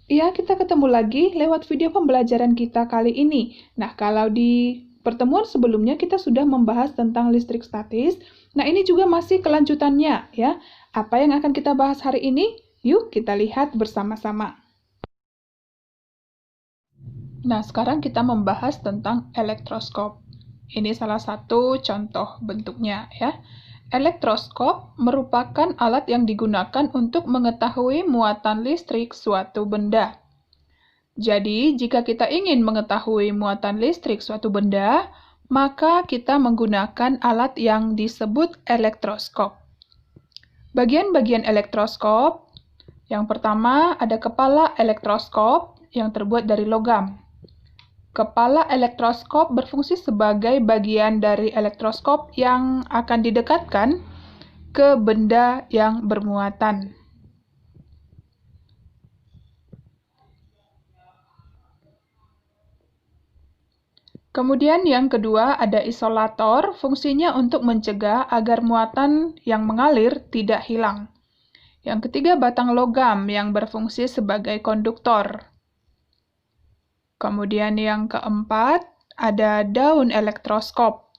Iya, kita ketemu lagi lewat video pembelajaran kita kali ini. Nah, kalau di pertemuan sebelumnya kita sudah membahas tentang listrik statis. Nah, ini juga masih kelanjutannya ya. Apa yang akan kita bahas hari ini? Yuk kita lihat bersama-sama. Nah, sekarang kita membahas tentang elektroskop. Ini salah satu contoh bentuknya ya. Elektroskop merupakan alat yang digunakan untuk mengetahui muatan listrik suatu benda. Jadi, jika kita ingin mengetahui muatan listrik suatu benda, maka kita menggunakan alat yang disebut elektroskop. Bagian-bagian elektroskop, yang pertama ada kepala elektroskop yang terbuat dari logam. Kepala elektroskop berfungsi sebagai bagian dari elektroskop yang akan didekatkan ke benda yang bermuatan. Kemudian yang kedua ada isolator, fungsinya untuk mencegah agar muatan yang mengalir tidak hilang. Yang ketiga batang logam yang berfungsi sebagai konduktor. Kemudian yang keempat ada daun elektroskop,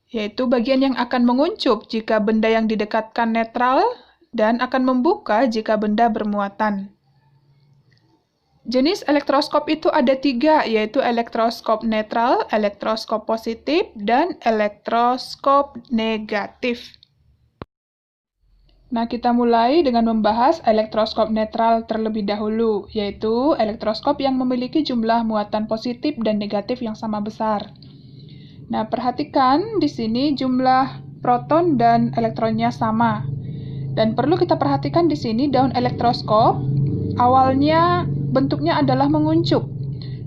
yaitu bagian yang akan menguncup jika benda yang didekatkan netral dan akan membuka jika benda bermuatan. Jenis elektroskop itu ada 3, yaitu elektroskop netral, elektroskop positif, dan elektroskop negatif. Nah, kita mulai dengan membahas elektroskop netral terlebih dahulu, yaitu elektroskop yang memiliki jumlah muatan positif dan negatif yang sama besar. Nah, perhatikan di sini jumlah proton dan elektronnya sama. Dan perlu kita perhatikan di sini daun elektroskop awalnya bentuknya adalah menguncup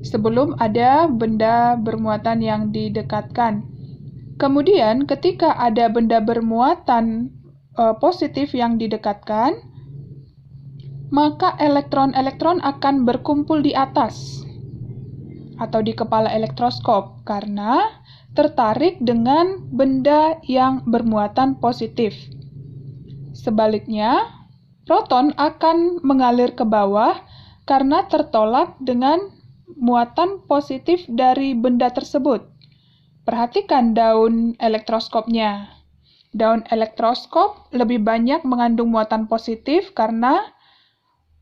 sebelum ada benda bermuatan yang didekatkan. Kemudian ketika ada benda bermuatan positif yang didekatkan, maka elektron-elektron akan berkumpul di atas atau di kepala elektroskop karena tertarik dengan benda yang bermuatan positif. Sebaliknya, proton akan mengalir ke bawah karena tertolak dengan muatan positif dari benda tersebut. Perhatikan daun elektroskopnya. Daun elektroskop lebih banyak mengandung muatan positif karena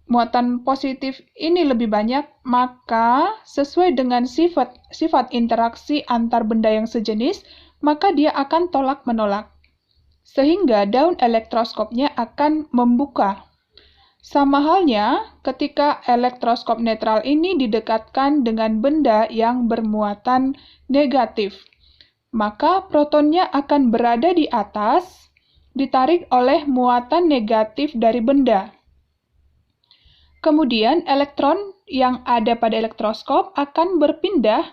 muatan positif ini lebih banyak, maka sesuai dengan sifat interaksi antar benda yang sejenis, maka dia akan tolak-menolak. Sehingga daun elektroskopnya akan membuka. Sama halnya ketika elektroskop netral ini didekatkan dengan benda yang bermuatan negatif, maka protonnya akan berada di atas, ditarik oleh muatan negatif dari benda. Kemudian elektron yang ada pada elektroskop akan berpindah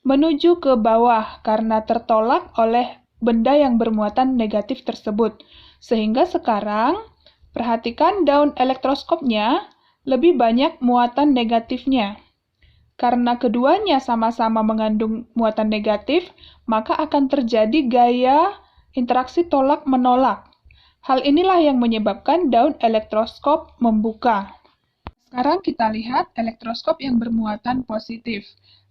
menuju ke bawah karena tertolak oleh benda yang bermuatan negatif tersebut. Sehingga sekarang, perhatikan daun elektroskopnya lebih banyak muatan negatifnya. Karena keduanya sama-sama mengandung muatan negatif, maka akan terjadi gaya interaksi tolak-menolak. Hal inilah yang menyebabkan daun elektroskop membuka. Sekarang kita lihat elektroskop yang bermuatan positif.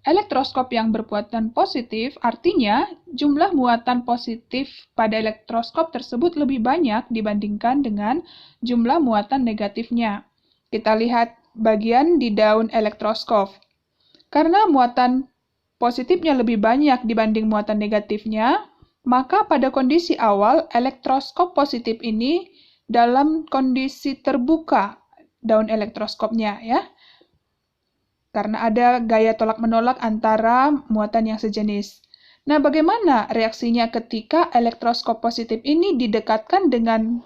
Elektroskop yang bermuatan positif artinya jumlah muatan positif pada elektroskop tersebut lebih banyak dibandingkan dengan jumlah muatan negatifnya. Kita lihat bagian di daun elektroskop. Karena muatan positifnya lebih banyak dibanding muatan negatifnya, maka pada kondisi awal elektroskop positif ini dalam kondisi terbuka daun elektroskopnya ya. Karena ada gaya tolak-menolak antara muatan yang sejenis. Nah, bagaimana reaksinya ketika elektroskop positif ini didekatkan dengan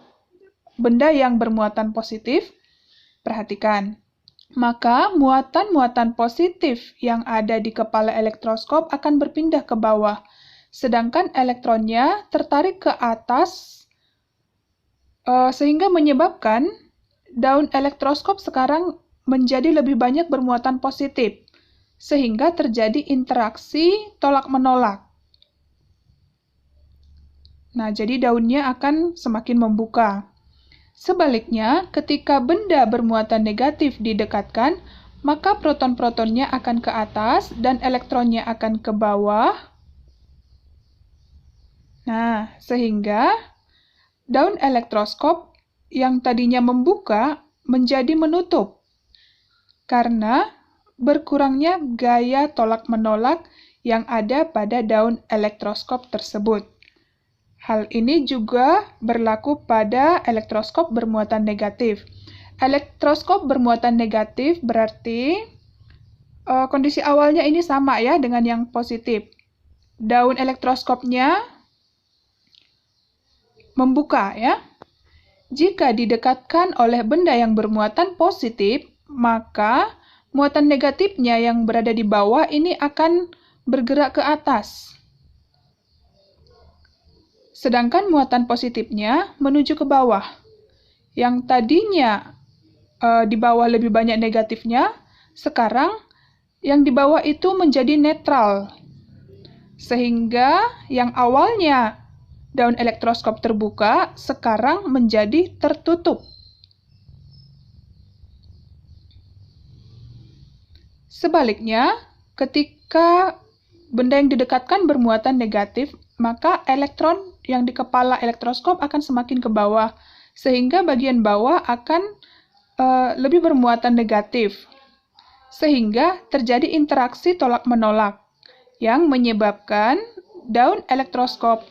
benda yang bermuatan positif? Perhatikan. Maka muatan-muatan positif yang ada di kepala elektroskop akan berpindah ke bawah, sedangkan elektronnya tertarik ke atas sehingga menyebabkan daun elektroskop sekarang menjadi lebih banyak bermuatan positif, sehingga terjadi interaksi tolak-menolak. Nah, jadi daunnya akan semakin membuka. Sebaliknya, ketika benda bermuatan negatif didekatkan, maka proton-protonnya akan ke atas dan elektronnya akan ke bawah. Nah, sehingga daun elektroskop yang tadinya membuka menjadi menutup karena berkurangnya gaya tolak-menolak yang ada pada daun elektroskop tersebut. Hal ini juga berlaku pada elektroskop bermuatan negatif. Elektroskop bermuatan negatif berarti kondisi awalnya ini sama ya dengan yang positif. Daun elektroskopnya membuka ya. Jika didekatkan oleh benda yang bermuatan positif, maka muatan negatifnya yang berada di bawah ini akan bergerak ke atas. Sedangkan muatan positifnya menuju ke bawah. Yang tadinya di bawah lebih banyak negatifnya, sekarang yang di bawah itu menjadi netral. Sehingga yang awalnya daun elektroskop terbuka, sekarang menjadi tertutup. Sebaliknya, ketika benda yang didekatkan bermuatan negatif, maka elektron yang di kepala elektroskop akan semakin ke bawah, sehingga bagian bawah akan lebih bermuatan negatif. Sehingga terjadi interaksi tolak-menolak yang menyebabkan daun elektroskop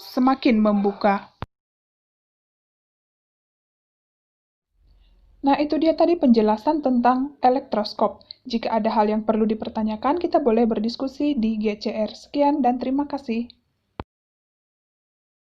semakin membuka. Nah, itu dia tadi penjelasan tentang elektroskop. Jika ada hal yang perlu dipertanyakan, kita boleh berdiskusi di GCR. Sekian dan terima kasih.